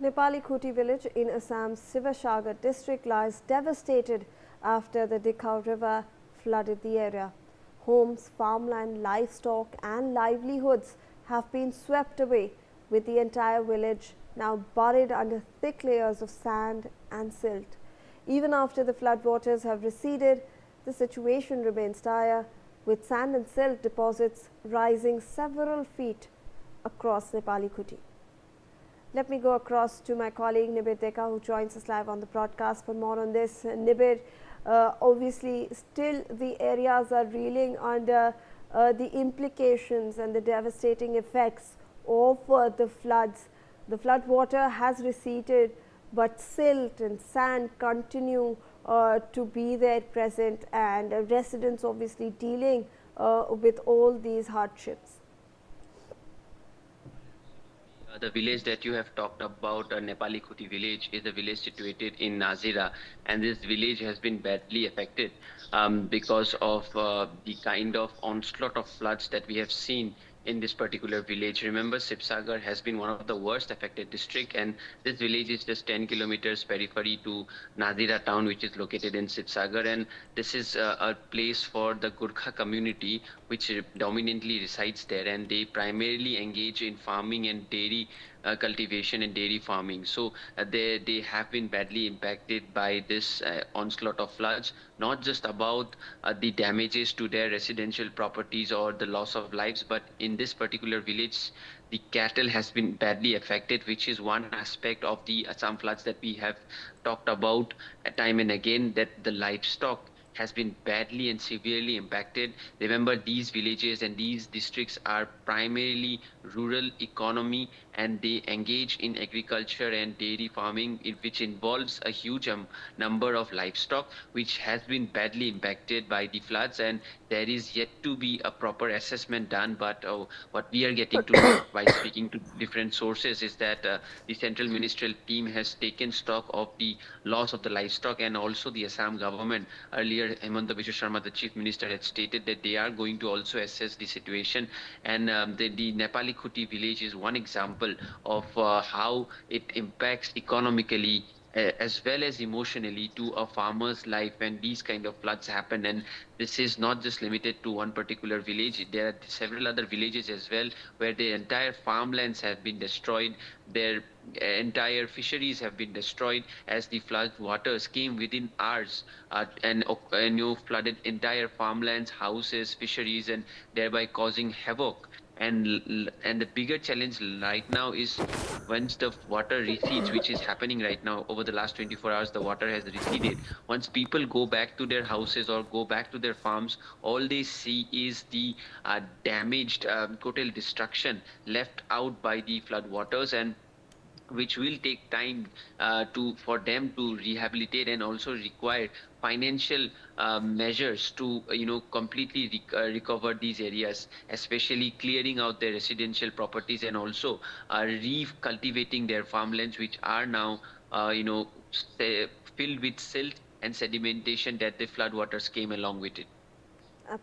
Nepalikuti village in Assam's Sivasagar district lies devastated after the Dikhow River flooded the area. Homes, farmland, livestock and livelihoods have been swept away, with the entire village now buried under thick layers of sand and silt. Even after the floodwaters have receded, the situation remains dire, with sand and silt deposits rising several feet across Nepalikuti. Let me go across to my colleague Nibir Deka, who joins us live on the broadcast for more on this. Nibir, obviously still the areas are reeling under the implications and the devastating effects of the floods. The flood water has receded, but silt and sand continue to be there present, and residents obviously dealing with all these hardships. The village that you have talked about, Nepalikuti village, is a village situated in Nazira, and this village has been badly affected because of the kind of onslaught of floods that we have seen in this particular village. Remember, Sivasagar has been one of the worst affected district, and this village is just 10 kilometers periphery to Nazira town, which is located in Sivasagar, and this is a place for the Gurkha community, which dominantly resides there, and they primarily engage in farming and dairy cultivation and dairy farming. So they have been badly impacted by this onslaught of floods, not just about the damages to their residential properties or the loss of lives, but in this particular village, the cattle has been badly affected, which is one aspect of the Assam floods that we have talked about time and again, that the livestock has been badly and severely impacted. Remember, these villages and these districts are primarily rural economy, and they engage in agriculture and dairy farming, which involves a huge number of livestock, which has been badly impacted by the floods, and there is yet to be a proper assessment done. But what we are getting to know by speaking to different sources is that the central ministerial team has taken stock of the loss of the livestock, and also the Assam government earlier, Hemanta Biswa Sharma, the chief minister, had stated that they are going to also assess the situation, and the Nepalikuti village is one example of how it impacts economically as well as emotionally to a farmer's life when these kind of floods happen. And this is not just limited to one particular village. There are several other villages as well where the entire farmlands have been destroyed, their entire fisheries have been destroyed as the flood waters came within hours and flooded entire farmlands, houses, fisheries, and thereby causing havoc. And the bigger challenge right now is once the water recedes, which is happening right now. Over the last 24 hours, the water has receded. Once people go back to their houses or go back to their farms, all they see is the damaged total destruction left out by the flood waters, and which will take time for them to rehabilitate, and also require financial measures to completely recover these areas, especially clearing out their residential properties, and also re-cultivating their farmlands, which are now filled with silt and sedimentation that the floodwaters came along with it.